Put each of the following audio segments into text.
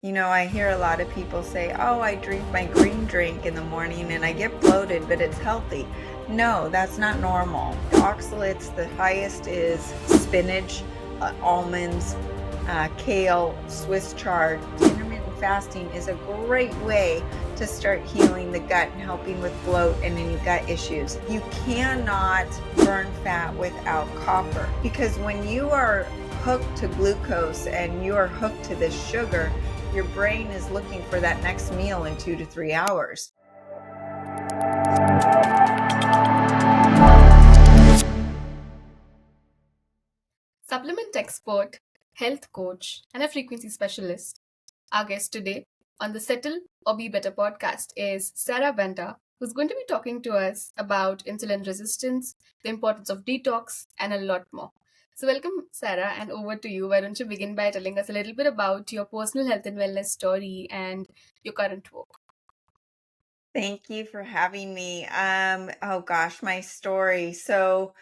I hear a lot of people say, oh, I drink my green drink in the morning and I get bloated, but it's healthy. No, that's not normal. The oxalates, the highest is spinach, almonds, kale, Swiss chard. Intermittent fasting is a great way to start healing the gut and helping with bloat and any gut issues. You cannot burn fat without copper, because when you are hooked to glucose and you are hooked to this sugar, your brain is looking for that next meal in 2 to 3 hours. Supplement expert, health coach, and a frequency specialist. Our guest today on the Settle or Be Better podcast is Sarah Banta, who's going to be talking to us about insulin resistance, the importance of detox, and a lot more. So, welcome, Sarah, and over to you. Why don't you begin by telling us a little bit about your personal health and wellness story and your current work? Thank you for having me. Oh gosh, my story. So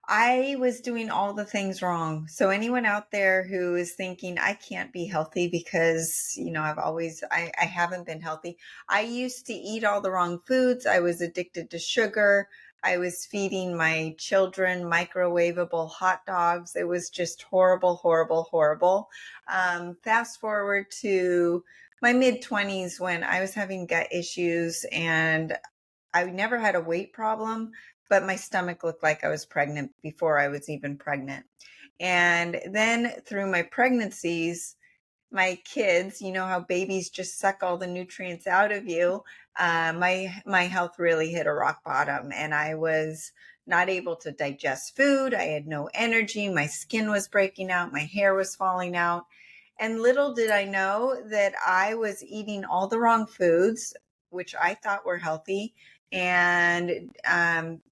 I was doing all the things wrong. So anyone out there who is thinking I can't be healthy because, I haven't been healthy. I used to eat all the wrong foods. I was addicted to sugar. I was feeding my children microwavable hot dogs. It was just horrible, horrible, horrible. Fast forward to my mid 20s when I was having gut issues, and I never had a weight problem, but my stomach looked like I was pregnant before I was even pregnant. And then through my pregnancies, my kids, you know how babies just suck all the nutrients out of you. My health really hit a rock bottom, and I was not able to digest food. I had no energy. My skin was breaking out. My hair was falling out. And little did I know that I was eating all the wrong foods, which I thought were healthy. And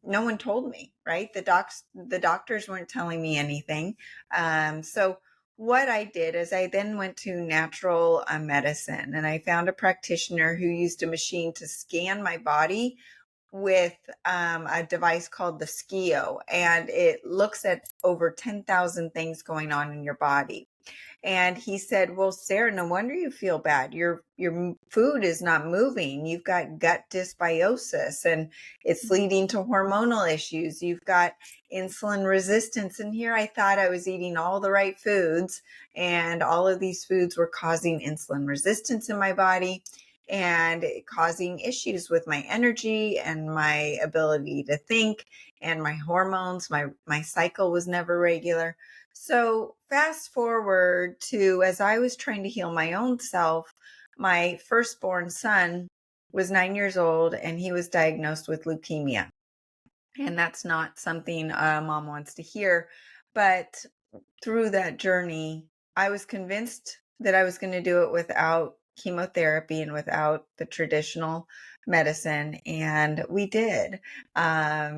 no one told me, right? The doctors weren't telling me anything. So what I did is I then went to natural medicine, and I found a practitioner who used a machine to scan my body with a device called the SKIO, and it looks at over 10,000 things going on in your body. And he said, well, Sarah, no wonder you feel bad. Your food is not moving. You've got gut dysbiosis, and it's leading to hormonal issues. You've got insulin resistance. And here I thought I was eating all the right foods, and all of these foods were causing insulin resistance in my body and causing issues with my energy and my ability to think and my hormones. My cycle was never regular. So fast forward to as I was trying to heal my own self, my firstborn son was 9 years old and he was diagnosed with leukemia. And that's not something a mom wants to hear. But through that journey, I was convinced that I was going to do it without chemotherapy and without the traditional medicine. And we did.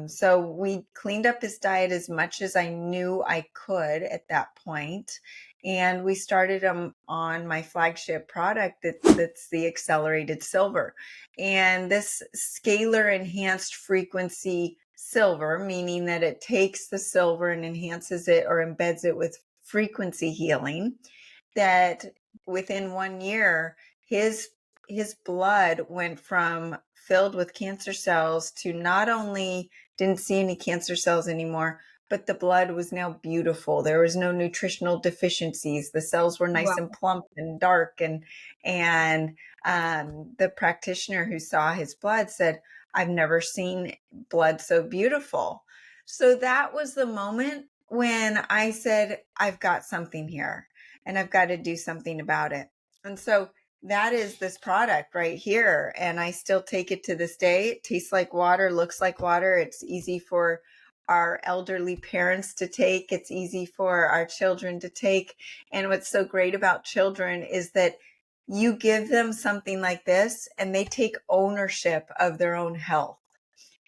So we cleaned up his diet as much as I knew I could at that point. And we started him on my flagship product that's the accelerated silver. And this scalar enhanced frequency silver, meaning that it takes the silver and enhances it or embeds it with frequency healing, that within 1 year, his blood went from filled with cancer cells to not only didn't see any cancer cells anymore, but the blood was now beautiful. There was no nutritional deficiencies. The cells were nice and Wow. plump and dark. And the practitioner who saw his blood said, I've never seen blood so beautiful. So that was the moment when I said, I've got something here and I've got to do something about it. And so that is this product right here. And I still take it to this day. It tastes like water, looks like water. It's easy for our elderly parents to take. It's easy for our children to take. And what's so great about children is that you give them something like this and they take ownership of their own health.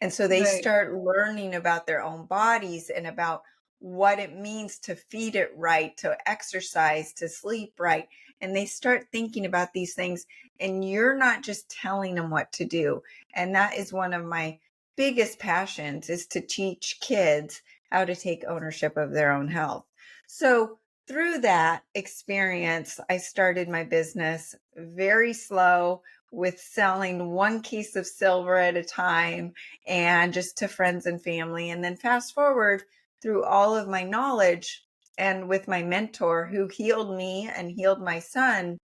And so they Right. start learning about their own bodies and about what it means to feed it right, to exercise, to sleep right. And they start thinking about these things, and you're not just telling them what to do. And that is one of my biggest passions, is to teach kids how to take ownership of their own health. So through that experience, I started my business very slow with selling one case of silver at a time and just to friends and family. And then fast forward through all of my knowledge and with my mentor who healed me and healed my son,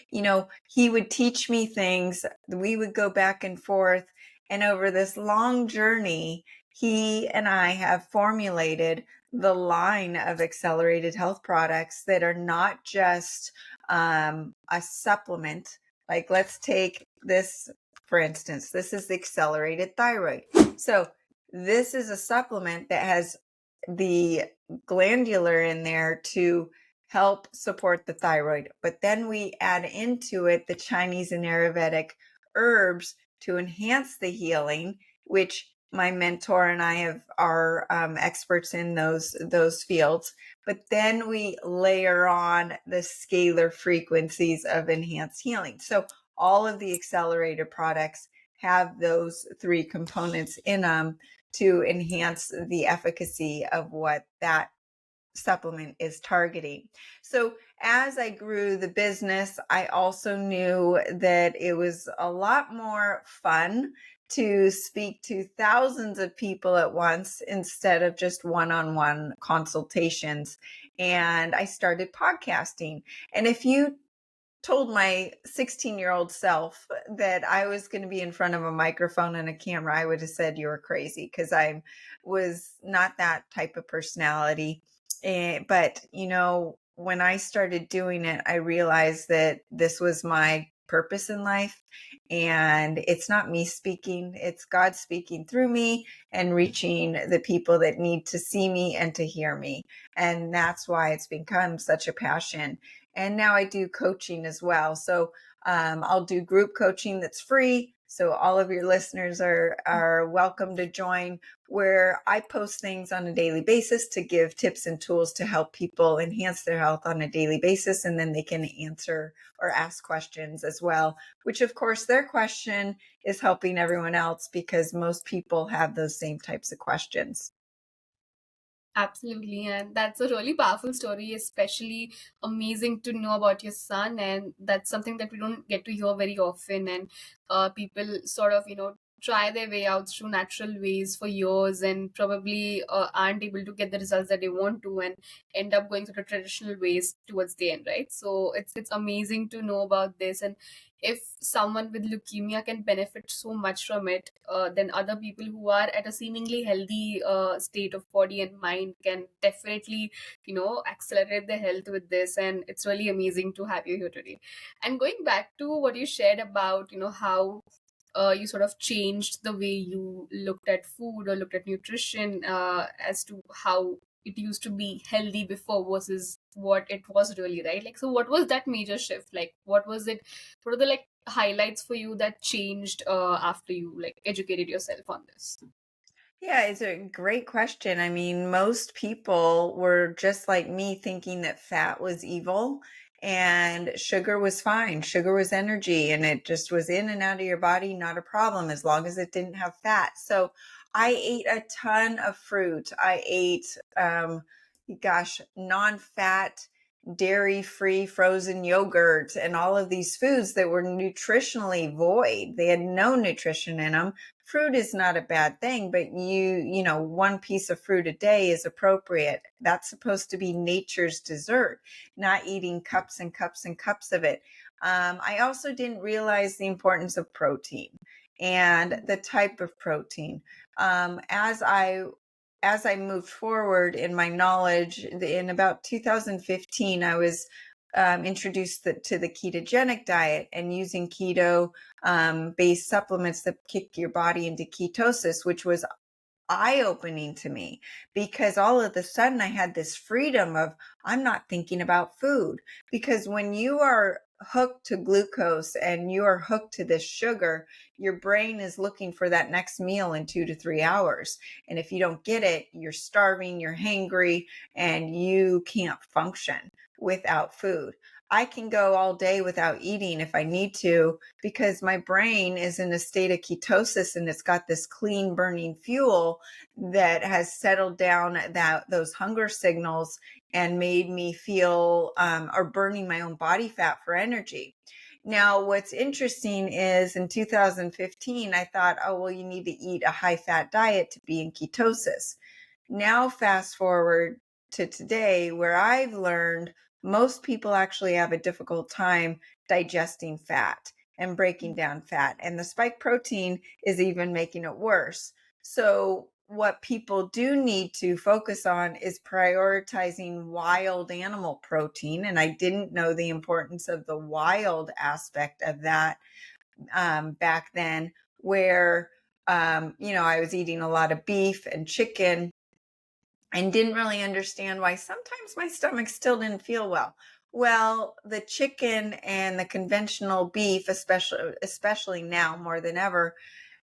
he would teach me things. We would go back and forth. And over this long journey, he and I have formulated the line of accelerated health products that are not just a supplement. Like, let's take this, for instance, this is the accelerated thyroid. So, this is a supplement that has the glandular in there to help support the thyroid. But then we add into it the Chinese and Ayurvedic herbs to enhance the healing, which my mentor and I are experts in those fields. But then we layer on the scalar frequencies of enhanced healing. So all of the accelerated products have those three components in them to enhance the efficacy of what that supplement is targeting. So as I grew the business, I also knew that it was a lot more fun to speak to thousands of people at once instead of just one-on-one consultations. And I started podcasting. And if you told my 16-year-old self that I was going to be in front of a microphone and a camera, I would have said you were crazy because I was not that type of personality. But, when I started doing it, I realized that this was my purpose in life. And it's not me speaking, it's God speaking through me and reaching the people that need to see me and to hear me. And that's why it's become such a passion. And now I do coaching as well. So I'll do group coaching that's free. So all of your listeners are welcome to join, where I post things on a daily basis to give tips and tools to help people enhance their health on a daily basis. And then they can answer or ask questions as well, which of course their question is helping everyone else because most people have those same types of questions. Absolutely, and that's a really powerful story, especially amazing to know about your son, and that's something that we don't get to hear very often. And people sort of, try their way out through natural ways for years, and probably aren't able to get the results that they want to, and end up going through the traditional ways towards the end, right? So it's amazing to know about this, and if someone with leukemia can benefit so much from it, then other people who are at a seemingly healthy state of body and mind can definitely, accelerate their health with this. And it's really amazing to have you here today. And going back to what you shared about, how you sort of changed the way you looked at food or looked at nutrition, as to how it used to be healthy before versus what it was really, right? Like, so what was that major shift? Like, what was it? What are the like highlights for you that changed after you like educated yourself on this? Yeah, it's a great question. I mean, most people were just like me thinking that fat was evil and sugar was fine. Sugar was energy and it just was in and out of your body, not a problem as long as it didn't have fat. So I ate a ton of fruit. I ate, non-fat, dairy-free frozen yogurt and all of these foods that were nutritionally void. They had no nutrition in them. Fruit is not a bad thing, but one piece of fruit a day is appropriate. That's supposed to be nature's dessert, not eating cups and cups and cups of it. I also didn't realize the importance of protein and the type of protein. As I moved forward in my knowledge, in about 2015, I was introduced to the ketogenic diet and using keto based supplements that kick your body into ketosis, which was eye-opening to me because all of a sudden I had this freedom of I'm not thinking about food, because when you are hooked to glucose and you are hooked to this sugar, your brain is looking for that next meal in 2 to 3 hours, and if you don't get it, you're starving, you're hangry, and you can't function without food. I can go all day without eating if I need to because my brain is in a state of ketosis and it's got this clean burning fuel that has settled down those hunger signals and made me feel or burning my own body fat for energy. Now, what's interesting is in 2015, I thought, oh, well, you need to eat a high fat diet to be in ketosis. Now, fast forward to today, where I've learned most people actually have a difficult time digesting fat and breaking down fat. And the spike protein is even making it worse. So, what people do need to focus on is prioritizing wild animal protein. And I didn't know the importance of the wild aspect of that back then, where, I was eating a lot of beef and chicken and didn't really understand why sometimes my stomach still didn't feel well. Well, the chicken and the conventional beef, especially now more than ever,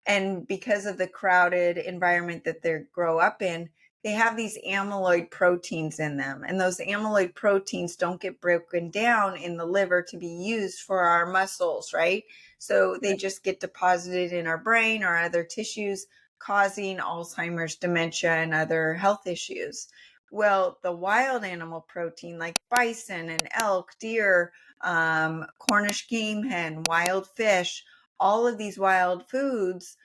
and because of the crowded environment that they grow up in, they have these amyloid proteins in them. And those amyloid proteins don't get broken down in the liver to be used for our muscles, right? So they Right. just get deposited in our brain or other tissues, causing Alzheimer's, dementia, and other health issues. Well, the wild animal protein like bison and elk, deer, Cornish game hen, wild fish, all of these wild foods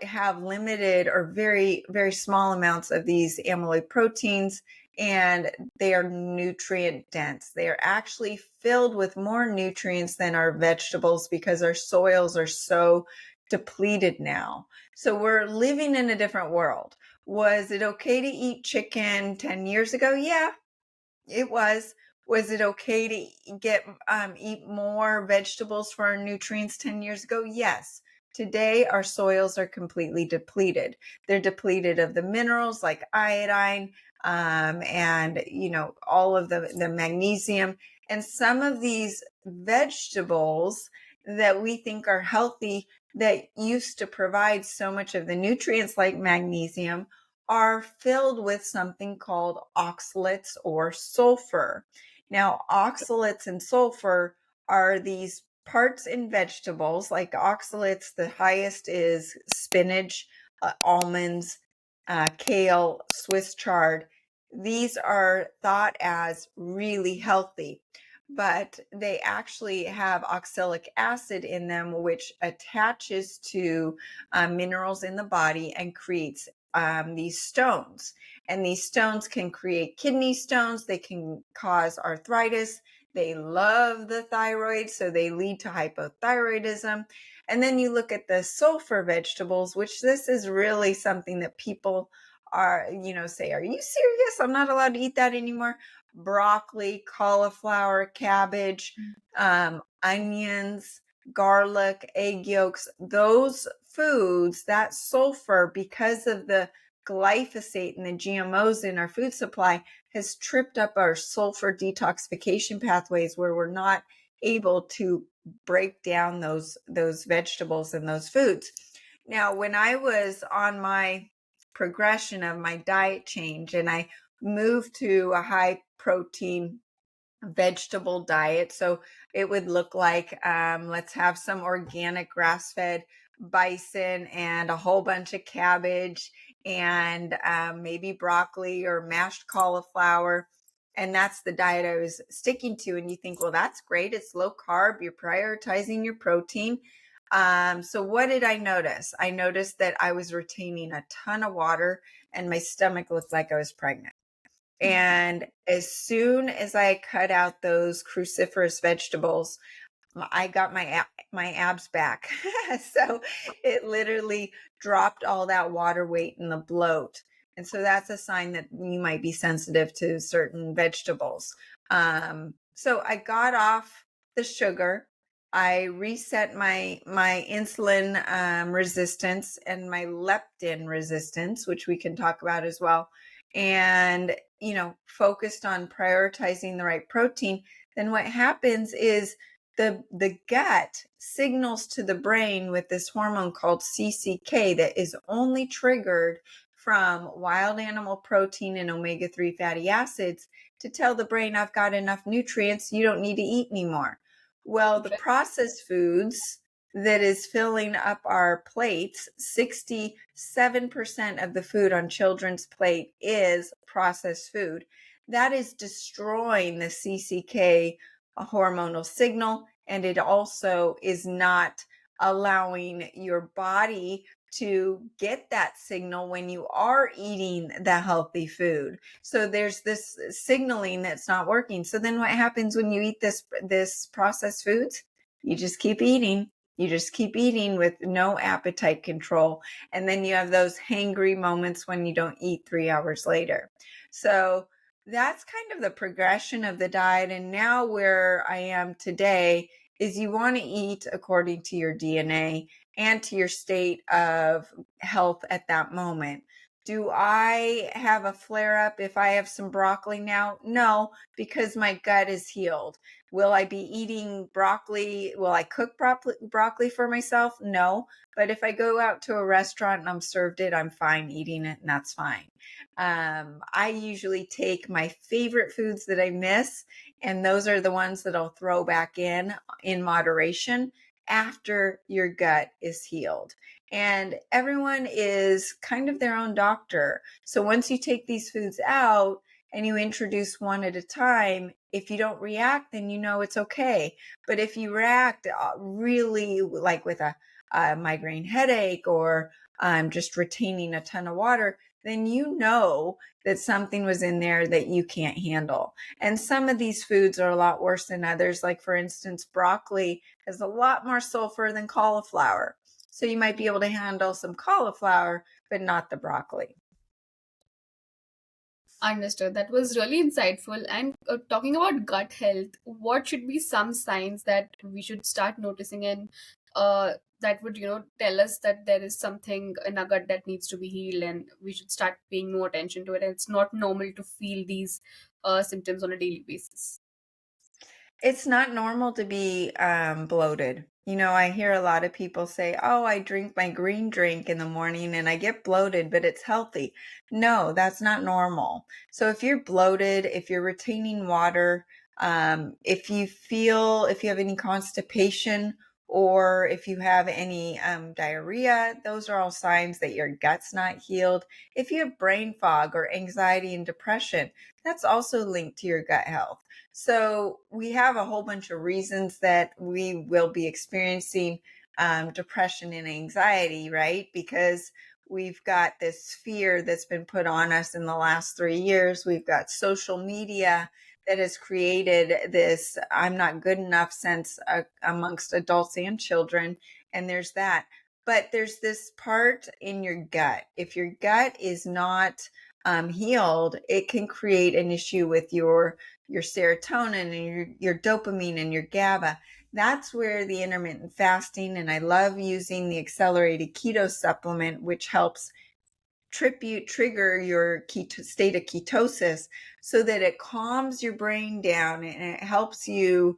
have limited or very, very small amounts of these amyloid proteins, and they are nutrient dense. They are actually filled with more nutrients than our vegetables because our soils are so depleted now. So we're living in a different world. Was it okay to eat chicken 10 years ago? Yeah, it was. Was it okay to eat more vegetables for our nutrients 10 years ago? Yes. Today, our soils are completely depleted. They're depleted of the minerals like iodine, and all of the magnesium. And some of these vegetables that we think are healthy that used to provide so much of the nutrients like magnesium are filled with something called oxalates or sulfur. Now, oxalates and sulfur are these parts in vegetables, like oxalates, the highest is spinach, almonds, kale, Swiss chard. These are thought as really healthy, but they actually have oxalic acid in them, which attaches to minerals in the body and creates these stones. And these stones can create kidney stones. They can cause arthritis. They love the thyroid, so they lead to hypothyroidism. And then you look at the sulfur vegetables, which this is really something that people say, are you serious? I'm not allowed to eat that anymore. Broccoli, cauliflower, cabbage, onions, garlic, egg yolks, those foods, that sulfur, because of the glyphosate and the GMOs in our food supply, has tripped up our sulfur detoxification pathways where we're not able to break down those vegetables and those foods. Now, when I was on my progression of my diet change and I moved to a high protein vegetable diet. So it would look like let's have some organic grass fed bison and a whole bunch of cabbage and maybe broccoli or mashed cauliflower. And that's the diet I was sticking to. And you think, well, that's great. It's low carb. You're prioritizing your protein. So what did I notice? I noticed that I was retaining a ton of water and my stomach looked like I was pregnant. And as soon as I cut out those cruciferous vegetables, I got my abs back. So it literally dropped all that water weight and the bloat. And so that's a sign that you might be sensitive to certain vegetables. So I got off the sugar. I reset my insulin resistance and my leptin resistance, which we can talk about as well. And focused on prioritizing the right protein. Then what happens is the gut signals to the brain with this hormone called CCK that is only triggered from wild animal protein and omega-3 fatty acids to tell the brain I've got enough nutrients, you don't need to eat anymore. Well, the Right. processed foods that is filling up our plates, 67% of the food on children's plate is processed food. That is destroying the CCK hormonal signal, and it also is not allowing your body to get that signal when you are eating the healthy food. So there's this signaling that's not working. So then what happens when you eat this processed foods? You just keep eating. You just keep eating with no appetite control. And then you have those hangry moments when you don't eat 3 hours later. So that's kind of the progression of the diet. And now where I am today is you want to eat according to your DNA and to your state of health at that moment. Do I have a flare up if I have some broccoli now? No, because my gut is healed. Will I be eating broccoli? Will I cook broccoli for myself? No. But if I go out to a restaurant and I'm served it, I'm fine eating it, and that's fine. I usually take my favorite foods that I miss, and those are the ones that I'll throw back in moderation after your gut is healed. And everyone is kind of their own doctor. So once you take these foods out and you introduce one at a time, if you don't react, then you know it's okay. But if you react really like with a migraine headache or just retaining a ton of water, then you know that something was in there that you can't handle. And some of these foods are a lot worse than others. Like, for instance, broccoli has a lot more sulfur than cauliflower. So you might be able to handle some cauliflower, but not the broccoli. Understood. That was really insightful. And talking about gut health, what should be some signs that we should start noticing, and that would, tell us that there is something in our gut that needs to be healed, and we should start paying more attention to it. And it's not normal to feel these symptoms on a daily basis. It's not normal to be bloated. I hear a lot of people say, oh, I drink my green drink in the morning and I get bloated, but it's healthy. No, that's not normal. So if you're bloated, if you're retaining water, if you have any constipation, or if you have any diarrhea, those are all signs that your gut's not healed. If you have brain fog or anxiety and depression, that's also linked to your gut health. So we have a whole bunch of reasons that we will be experiencing depression and anxiety, right? Because we've got this fear that's been put on us in the last 3 years. We've got social media that has created this I'm not good enough sense amongst adults and children. And there's that. But there's this part in your gut. If your gut is not healed, it can create an issue with your serotonin and your dopamine and your GABA. That's where the intermittent fasting, and I love using the accelerated keto supplement, which helps trigger your state of ketosis so that it calms your brain down and it helps you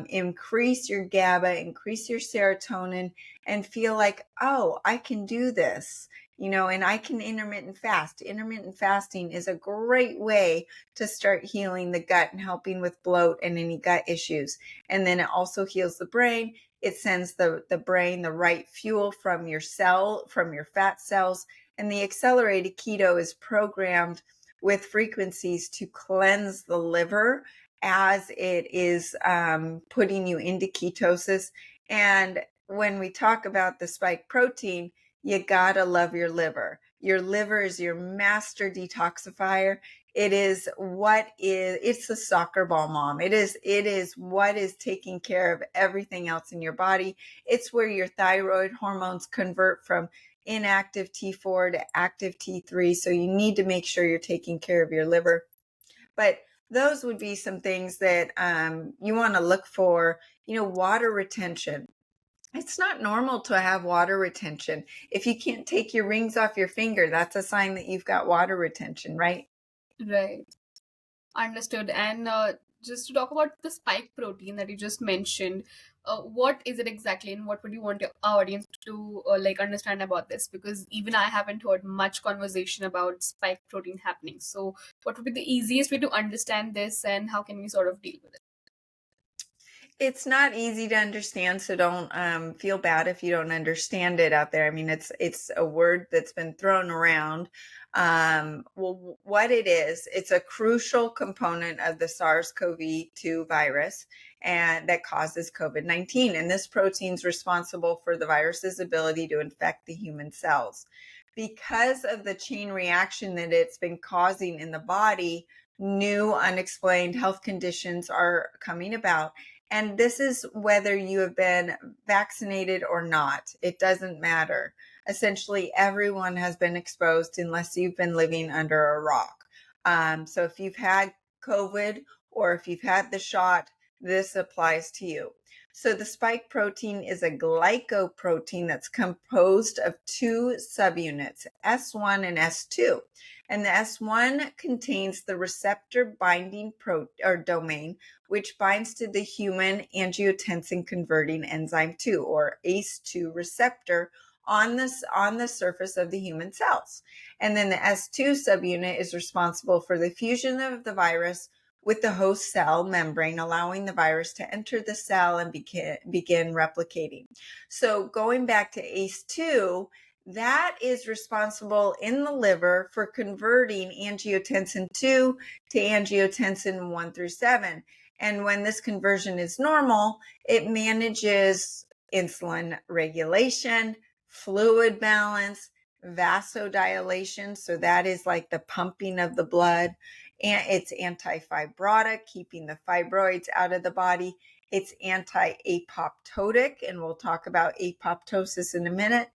increase your GABA, increase your serotonin, and feel like, oh, I can do this, and I can intermittent fast. Intermittent fasting is a great way to start healing the gut and helping with bloat and any gut issues. And then it also heals the brain. It sends the brain the right fuel from your fat cells. And the accelerated keto is programmed with frequencies to cleanse the liver as it is putting you into ketosis. And when we talk about the spike protein, you gotta love your liver. Your liver is your master detoxifier. It's the soccer ball mom. It is what is taking care of everything else in your body. It's where your thyroid hormones convert from inactive T4 to active T3. So you need to make sure you're taking care of your liver. But those would be some things that you want to look for. Water retention. It's not normal to have water retention. If you can't take your rings off your finger, that's a sign that you've got water retention, right? Right. Understood. And just to talk about the spike protein that you just mentioned, what is it exactly, and what would you want our audience to understand about this? Because even I haven't heard much conversation about spike protein happening. So, what would be the easiest way to understand this, and how can we sort of deal with it? It's not easy to understand, so don't feel bad if you don't understand it out there. I mean, it's a word that's been thrown around. Well, what it is, it's a crucial component of the SARS-CoV-2 virus, and that causes COVID-19. And this protein is responsible for the virus's ability to infect the human cells. Because of the chain reaction that it's been causing in the body, new unexplained health conditions are coming about. And this is whether you have been vaccinated or not. It doesn't matter. Essentially, everyone has been exposed unless you've been living under a rock. So if you've had COVID or if you've had the shot, this applies to you. So the spike protein is a glycoprotein that's composed of two subunits, S1 and S2. And the S1 contains the receptor binding domain, which binds to the human angiotensin converting enzyme 2, or ACE2 receptor on the surface of the human cells. And then the S2 subunit is responsible for the fusion of the virus with the host cell membrane, allowing the virus to enter the cell and begin replicating. So going back to ACE2, that is responsible in the liver for converting angiotensin 2 to angiotensin 1 through 7. And when this conversion is normal, it manages insulin regulation, fluid balance, vasodilation. So that is like the pumping of the blood. And it's anti-fibrotic, keeping the fibroids out of the body. It's anti-apoptotic, and we'll talk about apoptosis in a minute.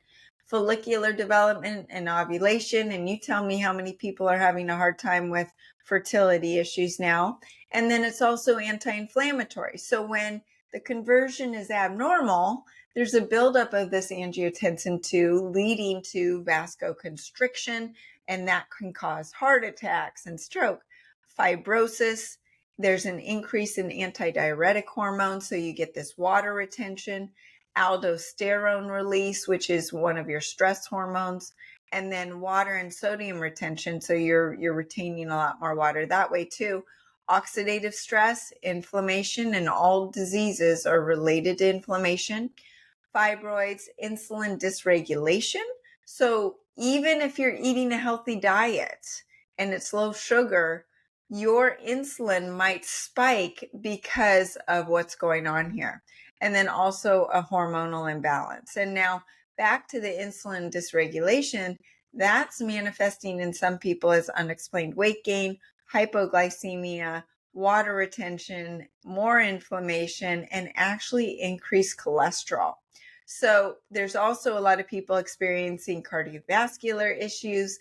Follicular development and ovulation. And you tell me how many people are having a hard time with fertility issues now. And then it's also anti-inflammatory. So when the conversion is abnormal, there's a buildup of this angiotensin 2 leading to vasoconstriction, and that can cause heart attacks and stroke. Fibrosis, there's an increase in antidiuretic hormones, so you get this water retention. Aldosterone release, which is one of your stress hormones, and then water and sodium retention, so you're retaining a lot more water that way too. Oxidative stress, inflammation, and all diseases are related to inflammation. Fibroids, insulin dysregulation. So even if you're eating a healthy diet and it's low sugar, your insulin might spike because of what's going on here. And then also a hormonal imbalance. And now back to the insulin dysregulation, that's manifesting in some people as unexplained weight gain, hypoglycemia, water retention, more inflammation, and actually increased cholesterol. So there's also a lot of people experiencing cardiovascular issues,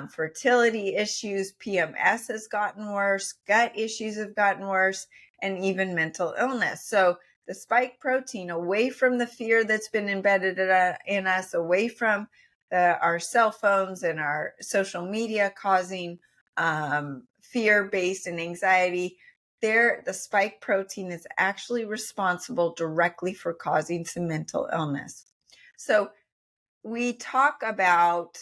fertility issues, PMS has gotten worse, gut issues have gotten worse, and even mental illness. So the spike protein, away from the fear that's been embedded in us, away from our cell phones and our social media causing fear-based and anxiety, the spike protein is actually responsible directly for causing some mental illness. So we talk about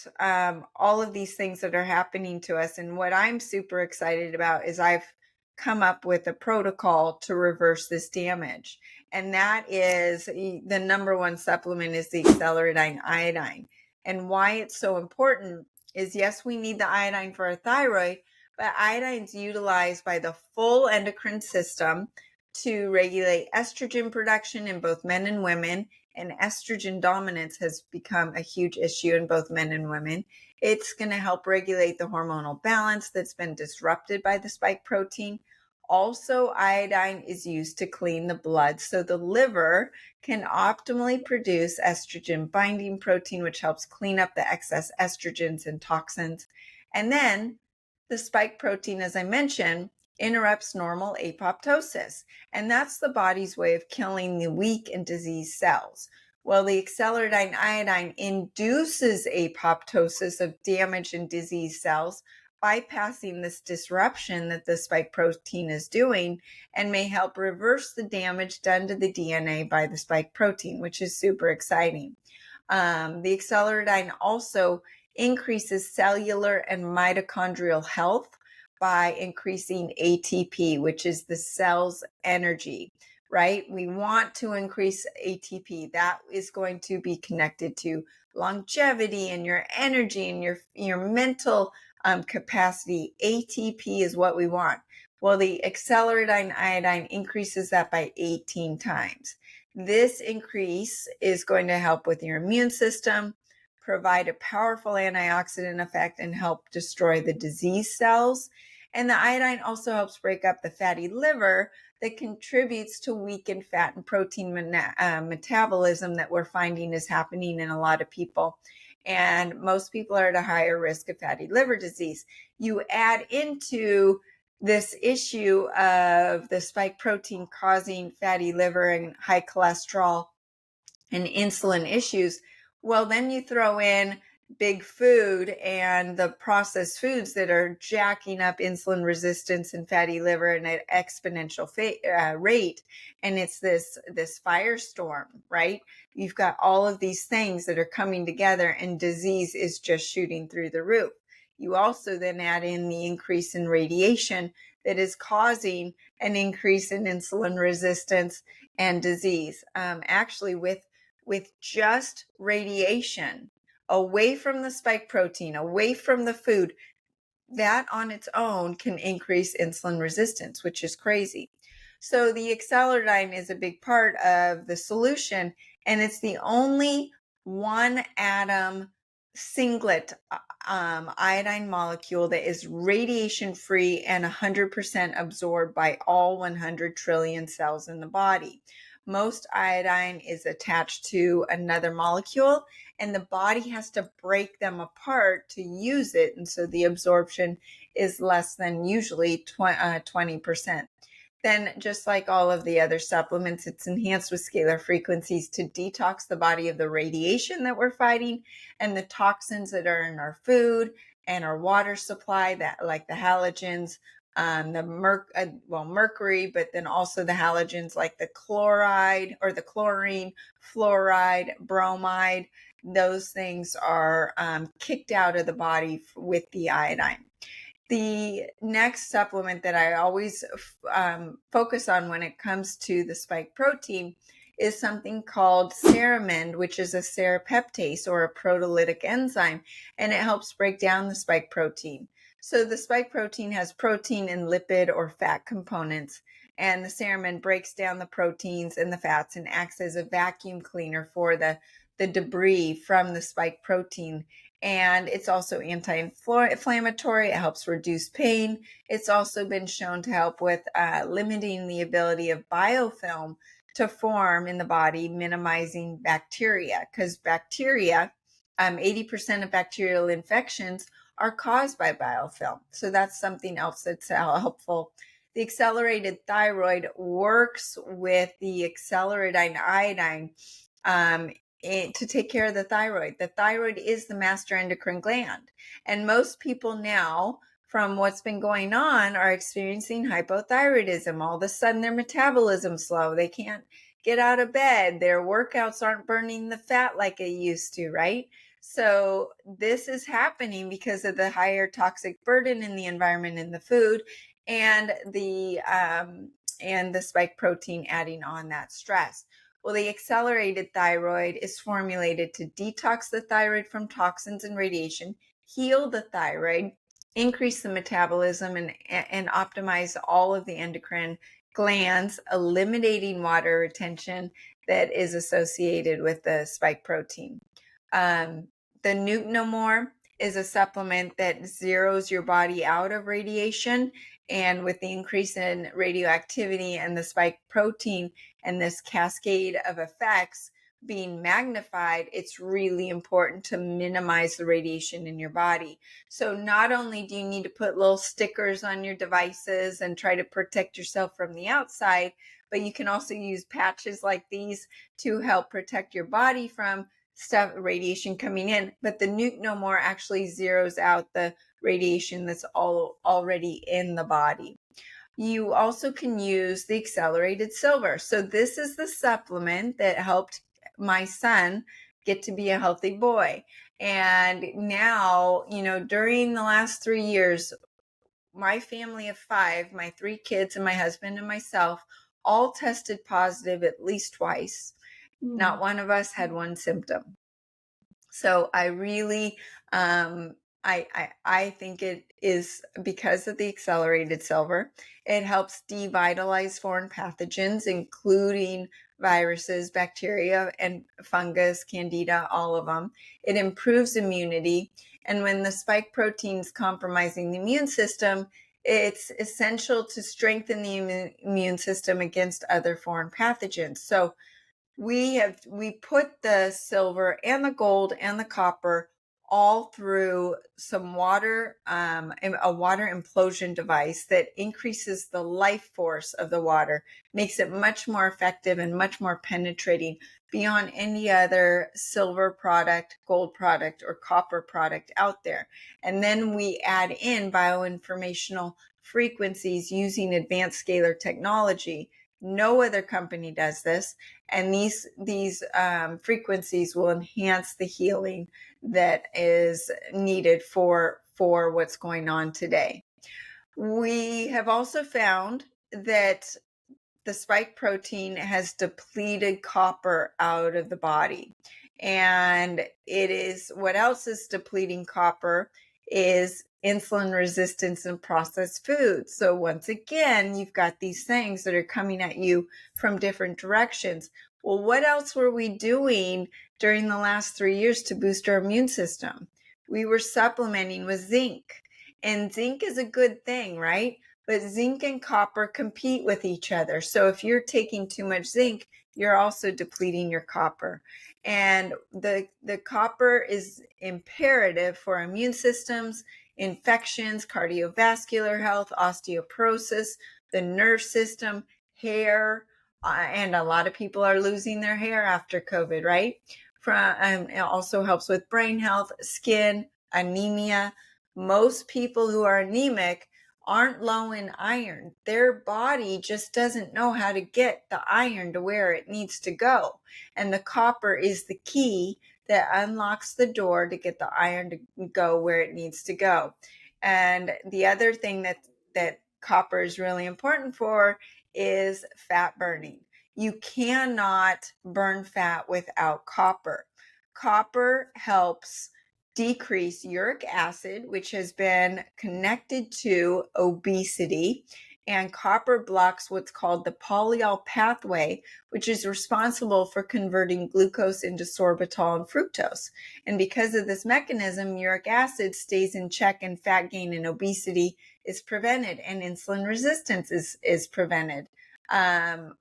all of these things that are happening to us. And what I'm super excited about is I've come up with a protocol to reverse this damage. And that is the number one supplement is the Accelerate iodine. And why it's so important is, yes, we need the iodine for our thyroid, but iodine is utilized by the full endocrine system to regulate estrogen production in both men and women. And estrogen dominance has become a huge issue in both men and women. It's going to help regulate the hormonal balance that's been disrupted by the spike protein. Also, iodine is used to clean the blood so the liver can optimally produce estrogen binding protein, which helps clean up the excess estrogens and toxins. And then the spike protein, as I mentioned, interrupts normal apoptosis. And that's the body's way of killing the weak and diseased cells. Well, the Accelerate iodine induces apoptosis of damaged and diseased cells bypassing this disruption that the spike protein is doing and may help reverse the damage done to the DNA by the spike protein, which is super exciting. The acceleradine also increases cellular and mitochondrial health by increasing ATP, which is the cell's energy, right? We want to increase ATP. That is going to be connected to longevity and your energy and your mental capacity. ATP is what we want. Well, the acceleradine iodine increases that by 18 times. This increase is going to help with your immune system, provide a powerful antioxidant effect, and help destroy the disease cells. And the iodine also helps break up the fatty liver that contributes to weakened fat and protein metabolism that we're finding is happening in a lot of people. And most people are at a higher risk of fatty liver disease. You add into this issue of the spike protein causing fatty liver and high cholesterol and insulin issues, well, then you throw in big food and the processed foods that are jacking up insulin resistance and fatty liver at an exponential rate. And it's this firestorm, right? You've got all of these things that are coming together and disease is just shooting through the roof. You also then add in the increase in radiation that is causing an increase in insulin resistance and disease. Actually, with just radiation, away from the spike protein, away from the food, that on its own can increase insulin resistance, which is crazy. So the acceleradine is a big part of the solution, and it's the only one atom singlet iodine molecule that is radiation free and 100% absorbed by all 100 trillion cells in the body. Most iodine is attached to another molecule, and the body has to break them apart to use it. And so the absorption is less than usually 20%. Then, just like all of the other supplements, it's enhanced with scalar frequencies to detox the body of the radiation that we're fighting and the toxins that are in our food and our water supply, that like the halogens, mercury, but then also the halogens like the chloride or the chlorine, fluoride, bromide. Those things are kicked out of the body with the iodine. The next supplement that I always focus on when it comes to the spike protein is something called ceramide, which is a serapeptase or a proteolytic enzyme, and it helps break down the spike protein. So the spike protein has protein and lipid or fat components, and the ceramide breaks down the proteins and the fats and acts as a vacuum cleaner for the debris from the spike protein. And it's also anti-inflammatory. It helps reduce pain. It's also been shown to help with limiting the ability of biofilm to form in the body, minimizing bacteria, because bacteria, 80% of bacterial infections are caused by biofilm. So that's something else that's helpful. The accelerated thyroid works with the acceleradine iodine to take care of the thyroid. The thyroid is the master endocrine gland. And most people now, from what's been going on, are experiencing hypothyroidism. All of a sudden, their metabolism's slow. They can't get out of bed. Their workouts aren't burning the fat like it used to, right? So this is happening because of the higher toxic burden in the environment and the food, and the spike protein adding on that stress. Well, the accelerated thyroid is formulated to detox the thyroid from toxins and radiation, heal the thyroid, increase the metabolism, and optimize all of the endocrine glands, eliminating water retention that is associated with the spike protein. The Nuke No More is a supplement that zeroes your body out of radiation. And with the increase in radioactivity and the spike protein and this cascade of effects being magnified, it's really important to minimize the radiation in your body. So not only do you need to put little stickers on your devices and try to protect yourself from the outside, but you can also use patches like these to help protect your body from radiation coming in. But the Nuke No More actually zeroes out the radiation that's already in the body. You also can use the accelerated silver. So this is the supplement that helped my son get to be a healthy boy. And now, during the last 3 years, my family of 5, my 3 kids and my husband and myself, all tested positive at least twice. Not one of us had one symptom. So I really, I think it is because of the accelerated silver. It helps devitalize foreign pathogens, including viruses, bacteria, and fungus, candida, all of them. It improves immunity. And when the spike protein is compromising the immune system, it's essential to strengthen the immune system against other foreign pathogens. So we put the silver and the gold and the copper all through some water, a water implosion device that increases the life force of the water, makes it much more effective and much more penetrating beyond any other silver product, gold product, or copper product out there. And then we add in bioinformational frequencies using advanced scalar technology. No other company does this, and these frequencies will enhance the healing that is needed for what's going on today. We have also found that the spike protein has depleted copper out of the body. And it is what else is depleting copper is insulin resistance in processed foods. So once again, you've got these things that are coming at you from different directions. Well, what else were we doing during the last 3 years to boost our immune system? We were supplementing with zinc. And zinc is a good thing, right? But zinc and copper compete with each other. So if you're taking too much zinc, you're also depleting your copper. And the copper is imperative for immune systems, infections, cardiovascular health, osteoporosis, the nerve system, hair, and a lot of people are losing their hair after COVID, right? It also helps with brain health, skin, anemia. Most people who are anemic aren't low in iron. Their body just doesn't know how to get the iron to where it needs to go. And the copper is the key that unlocks the door to get the iron to go where it needs to go. And the other thing that copper is really important for is fat burning. You cannot burn fat without copper. Copper helps decrease uric acid, which has been connected to obesity, and copper blocks what's called the polyol pathway, which is responsible for converting glucose into sorbitol and fructose. And because of this mechanism, uric acid stays in check, and fat gain and obesity is prevented, and insulin resistance is prevented.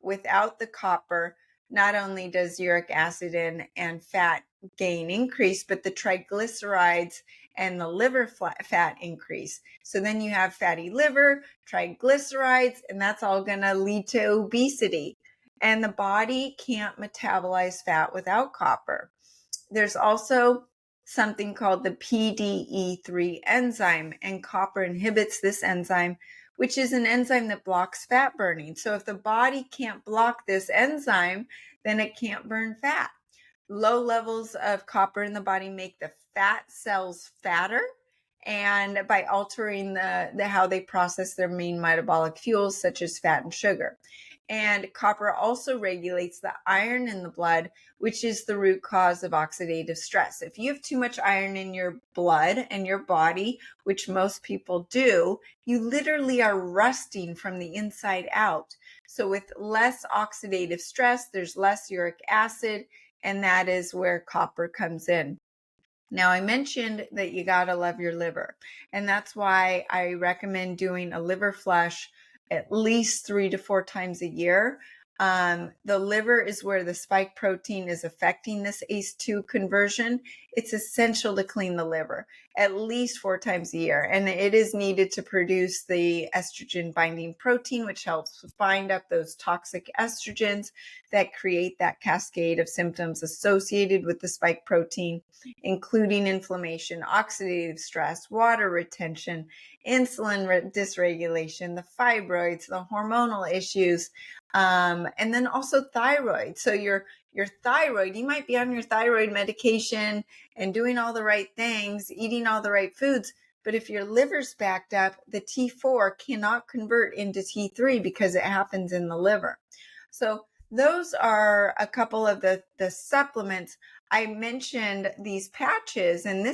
Without the copper, not only does uric acid and fat gain increase, but the triglycerides and the liver fat increase. So then you have fatty liver, triglycerides, and that's all going to lead to obesity. And the body can't metabolize fat without copper. There's also something called the PDE3 enzyme, and copper inhibits this enzyme, which is an enzyme that blocks fat burning. So if the body can't block this enzyme, then it can't burn fat. Low levels of copper in the body make the fat cells fatter, and by altering the how they process their main metabolic fuels such as fat and sugar. And copper also regulates the iron in the blood, which is the root cause of oxidative stress. If you have too much iron in your blood and your body, which most people do, you literally are rusting from the inside out. So with less oxidative stress, there's less uric acid, and that is where copper comes in. Now, I mentioned that you got to love your liver, and that's why I recommend doing a liver flush at least 3 to 4 times a year. The liver is where the spike protein is affecting this ACE2 conversion. it's essential to clean the liver at least 4 times a year. And it is needed to produce the estrogen binding protein, which helps bind up those toxic estrogens that create that cascade of symptoms associated with the spike protein, including inflammation, oxidative stress, water retention, insulin dysregulation, the fibroids, the hormonal issues, and then also thyroid. So your thyroid, you might be on your thyroid medication and doing all the right things, eating all the right foods, but if your liver's backed up, the T4 cannot convert into T3 because it happens in the liver. So those are a couple of the supplements. I mentioned these patches, and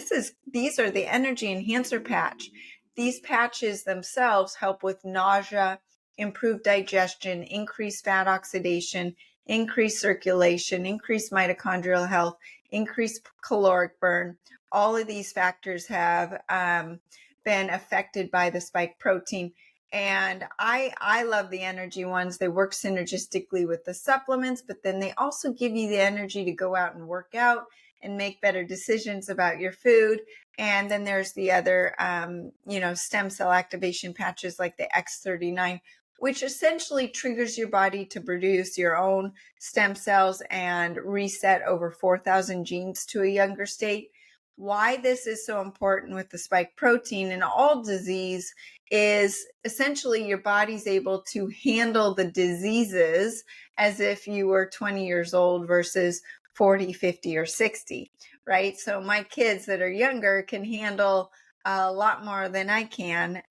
these are the energy enhancer patch. These patches themselves help with nausea, improve digestion, increase fat oxidation, increase circulation, increase mitochondrial health, increase caloric burn. All of these factors have been affected by the spike protein. And I love the energy ones. They work synergistically with the supplements, but then they also give you the energy to go out and work out and make better decisions about your food. And then there's the other, stem cell activation patches like the X39, which essentially triggers your body to produce your own stem cells and reset over 4,000 genes to a younger state. Why this is so important with the spike protein in all disease is essentially your body's able to handle the diseases as if you were 20 years old versus 40, 50, or 60, right? So my kids that are younger can handle a lot more than I can,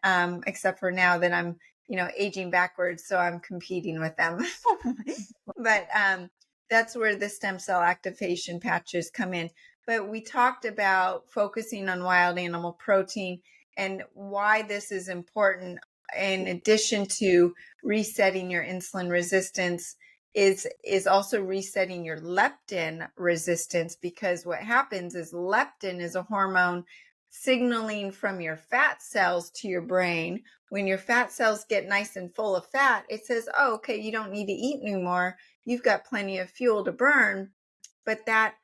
except for now that I'm, aging backwards, so I'm competing with them. But that's where the stem cell activation patches come in. But we talked about focusing on wild animal protein and why this is important, in addition to resetting your insulin resistance, is also resetting your leptin resistance, because what happens is leptin is a hormone signaling from your fat cells to your brain. When your fat cells get nice and full of fat, it says, oh, okay, you don't need to eat anymore. You've got plenty of fuel to burn. But that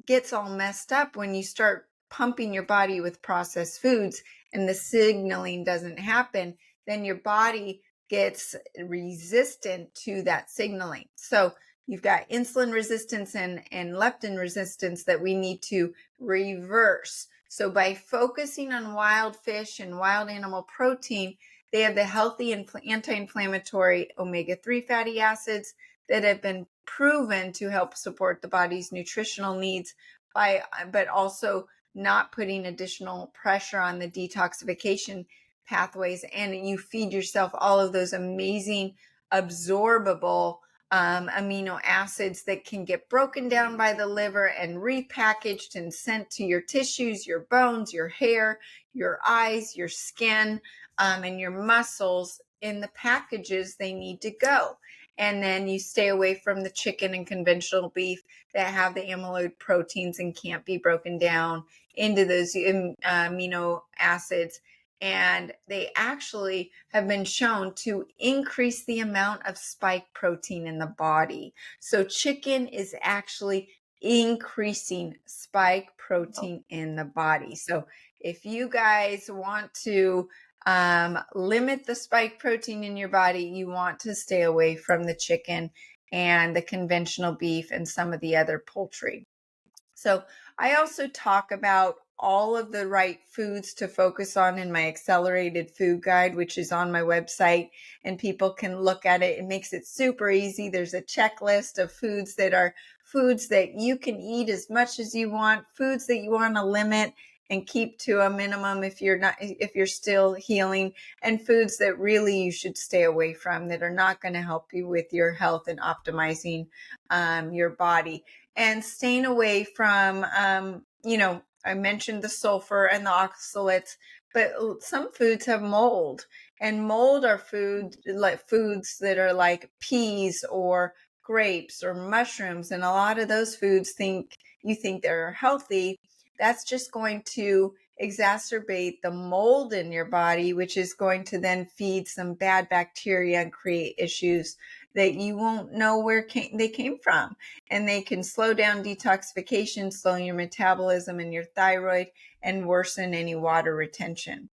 gets all messed up when you start pumping your body with processed foods and the signaling doesn't happen. Then your body gets resistant to that signaling. So you've got insulin resistance and leptin resistance that we need to reverse. So by focusing on wild fish and wild animal protein, they have the healthy anti-inflammatory omega-3 fatty acids that have been proven to help support the body's nutritional needs but also not putting additional pressure on the detoxification pathways. And you feed yourself all of those amazing absorbable amino acids that can get broken down by the liver and repackaged and sent to your tissues, your bones, your hair, your eyes, your skin, and your muscles in the packages they need to go. And then you stay away from the chicken and conventional beef that have the amyloid proteins and can't be broken down into those amino acids. And they actually have been shown to increase the amount of spike protein in the body. So chicken is actually increasing spike protein in the body. So if you guys want to limit the spike protein in your body, you want to stay away from the chicken and the conventional beef and some of the other poultry. So I also talk about all of the right foods to focus on in my accelerated food guide, which is on my website, and people can look at it. It makes it super easy. There's a checklist of foods that you can eat as much as you want, foods that you want to limit and keep to a minimum if you're still healing, and foods that really you should stay away from that are not going to help you with your health and optimizing your body. And staying away from, I mentioned the sulfur and the oxalates, but some foods have mold, and mold are foods that are like peas or grapes or mushrooms. And a lot of those foods you think they're healthy. That's just going to exacerbate the mold in your body, which is going to then feed some bad bacteria and create issues that you won't know where they came from. And they can slow down detoxification, slow your metabolism and your thyroid, and worsen any water retention.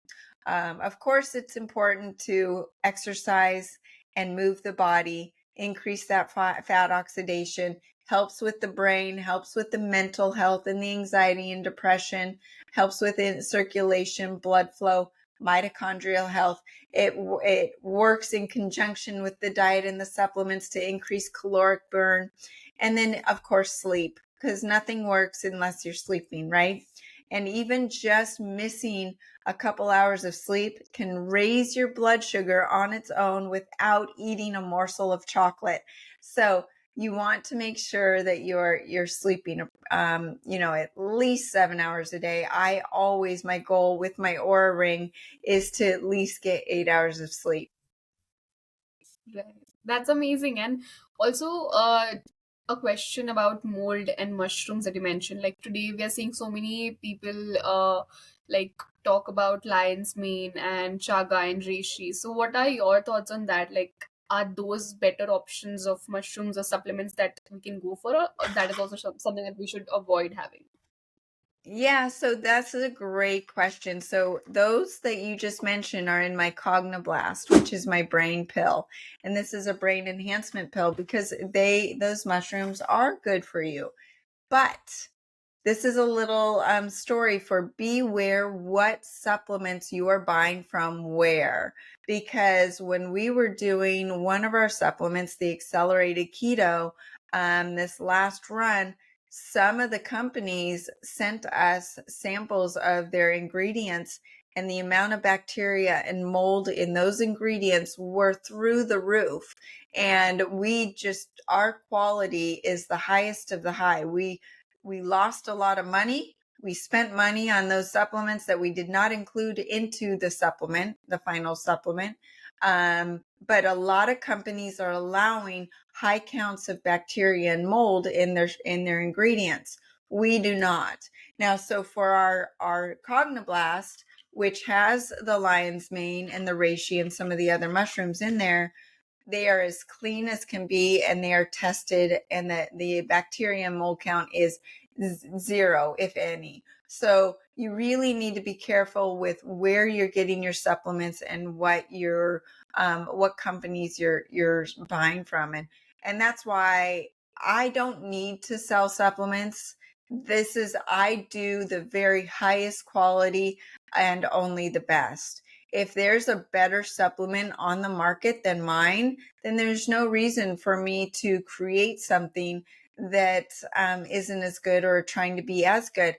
Of course, it's important to exercise and move the body, increase that fat oxidation, helps with the brain, helps with the mental health and the anxiety and depression, helps with circulation, blood flow, mitochondrial health. It works in conjunction with the diet and the supplements to increase caloric burn. And then, of course, sleep, because nothing works unless you're sleeping, right? And even just missing a couple hours of sleep can raise your blood sugar on its own without eating a morsel of chocolate. So you want to make sure that you're sleeping, at least 7 hours a day. My goal with my Aura Ring is to at least get 8 hours of sleep. Right. That's amazing. And also, a question about mold and mushrooms that you mentioned. Like today, we are seeing so many people like talk about lion's mane and chaga and reishi. So, what are your thoughts on that? Like, are those better options of mushrooms or supplements that we can go for, or that is also something that we should avoid having? Yeah, so that's a great question. So those that you just mentioned are in my Cognoblast, which is my brain pill. And this is a brain enhancement pill because those mushrooms are good for you. But this is a little story for beware what supplements you are buying from where. Because when we were doing one of our supplements, the accelerated keto, this last run, some of the companies sent us samples of their ingredients, and the amount of bacteria and mold in those ingredients were through the roof. And our quality is the highest of the high. We lost a lot of money. We spent money on those supplements that we did not include into the final supplement. But a lot of companies are allowing high counts of bacteria and mold in their ingredients. We do not. Now, so for our Cognoblast, which has the lion's mane and the reishi and some of the other mushrooms in there, they are as clean as can be, and they are tested, and the bacteria and mold count is zero, if any. So you really need to be careful with where you're getting your supplements and what companies you're buying from, and that's why I don't need to sell supplements. I do the very highest quality and only the best. If there's a better supplement on the market than mine, then there's no reason for me to create something that isn't as good or trying to be as good.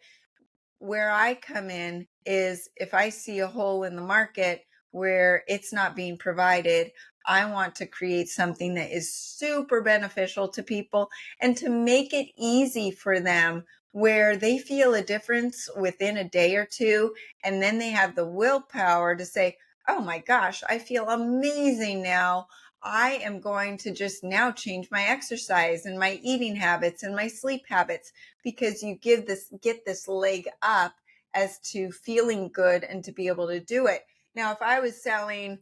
Where I come in is if I see a hole in the market where it's not being provided, I want to create something that is super beneficial to people and to make it easy for them, where they feel a difference within a day or two. And then they have the willpower to say, oh my gosh, I feel amazing now. I am going to just now change my exercise and my eating habits and my sleep habits, because you get this leg up as to feeling good and to be able to do it. Now, if I was selling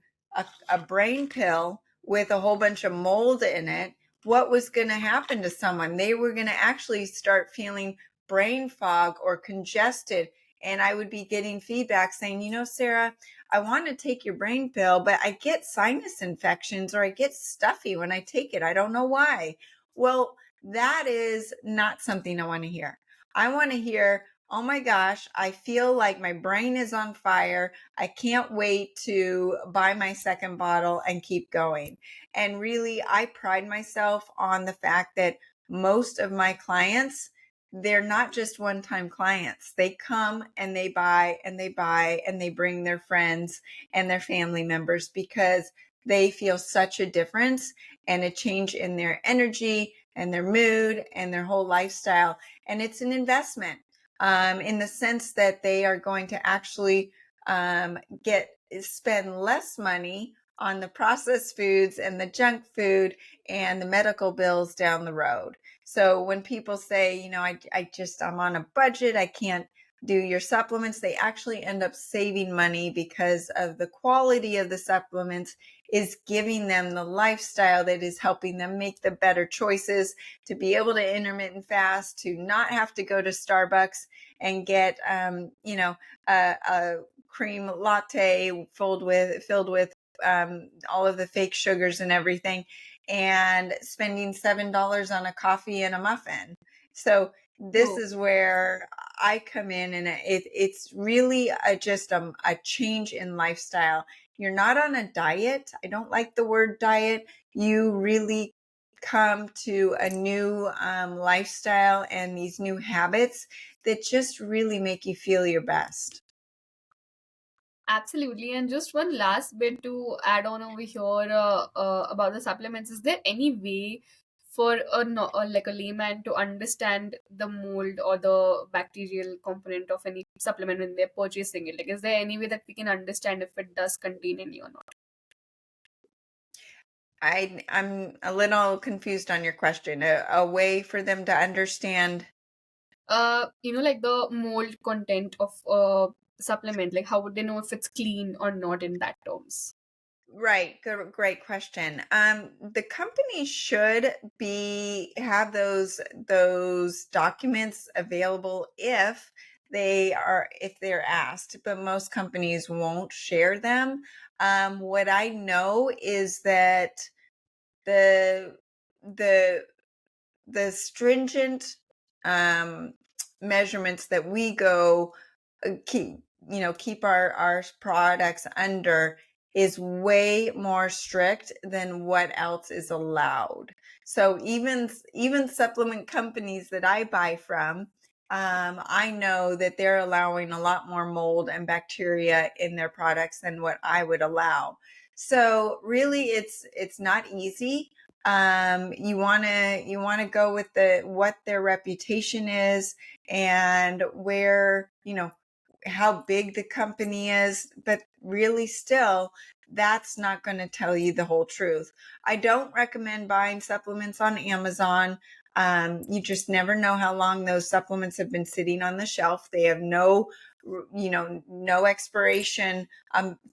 a brain pill with a whole bunch of mold in it, what was going to happen to someone? They were going to actually start feeling brain fog or congested. And I would be getting feedback saying, Sarah, I want to take your brain pill, but I get sinus infections or I get stuffy when I take it. I don't know why. Well, that is not something I want to hear. I want to hear, oh my gosh, I feel like my brain is on fire. I can't wait to buy my second bottle and keep going. And really, I pride myself on the fact that most of my clients, they're not just one-time clients. They come and they buy and they buy and they bring their friends and their family members, because they feel such a difference and a change in their energy and their mood and their whole lifestyle. And it's an investment in the sense that they are going to actually spend less money on the processed foods and the junk food and the medical bills down the road. So when people say, I'm on a budget, I can't do your supplements, they actually end up saving money because of the quality of the supplements is giving them the lifestyle that is helping them make the better choices, to be able to intermittent fast, to not have to go to Starbucks and get, a cream latte filled with all of the fake sugars and everything, and spending $7 on a coffee and a muffin. So this Whoa. is where I come in, and it's really just a change in lifestyle. You're not on a diet. I don't like the word diet. You really come to a new lifestyle and these new habits that just really make you feel your best. Absolutely. And just one last bit to add on over here about the supplements. Is there any way for a no, or like a layman to understand the mold or the bacterial component of any supplement when they're purchasing it? Like, is there any way that we can understand if it does contain any or not? I'm a little confused on your question. A way for them to understand. Like the mold content of supplement. Like, how would they know if it's clean or not in that terms? Right, good, great question. The company should be have those documents available if they're asked, but most companies won't share them. What I know is that the the the stringent um, measurements that we go keep our products under is way more strict than what else is allowed. So even supplement companies that I buy from, I know that they're allowing a lot more mold and bacteria in their products than what I would allow. So really, it's not easy. You want to go with what their reputation is, and where, how big the company is, but really still, that's not going to tell you the whole truth. I don't recommend buying supplements on Amazon. You just never know how long those supplements have been sitting on the shelf. They have no expiration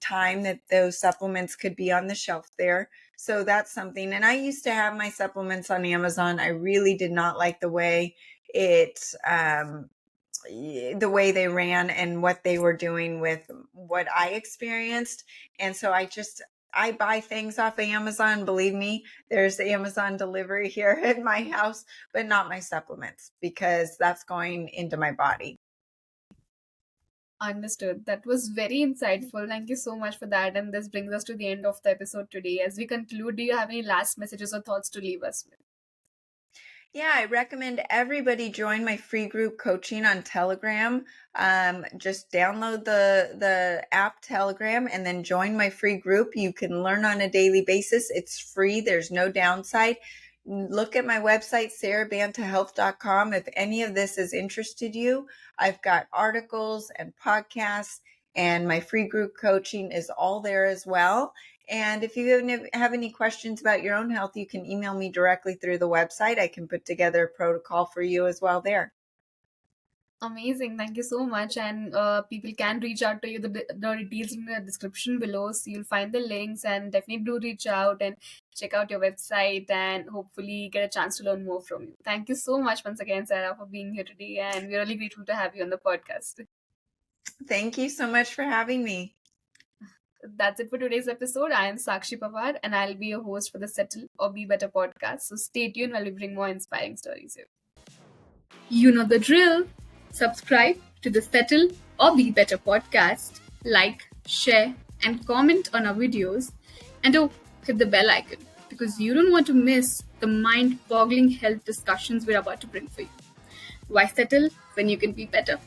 time that those supplements could be on the shelf there. So that's something. And I used to have my supplements on Amazon. I really did not like it the way they ran and what they were doing with what I experienced. And so I buy things off of Amazon. Believe me, there's Amazon delivery here at my house, but not my supplements, because that's going into my body. Understood. That was very insightful. Thank you so much for that. And this brings us to the end of the episode today. As we conclude, do you have any last messages or thoughts to leave us with? Yeah, I recommend everybody join my free group coaching on Telegram. Just download the app Telegram and then join my free group. You can learn on a daily basis. It's free. There's no downside. Look at my website, sarahbantahealth.com. If any of this has interested you, I've got articles and podcasts, and my free group coaching is all there as well. And if you have any questions about your own health, you can email me directly through the website. I can put together a protocol for you as well there. Amazing. Thank you so much. And people can reach out to you. The details in the description below. So you'll find the links, and definitely do reach out and check out your website and hopefully get a chance to learn more from you. Thank you so much once again, Sarah, for being here today. And we're really grateful to have you on the podcast. Thank you so much for having me. That's it for today's episode. I am Sakshi Pawar, and I'll be your host for the Settle or Be Better podcast. So stay tuned while we bring more inspiring stories here. You know the drill. Subscribe to the Settle or Be Better podcast, like, share, and comment on our videos, and hit the bell icon, because you don't want to miss the mind boggling health discussions we're about to bring for you. Why settle when you can be better?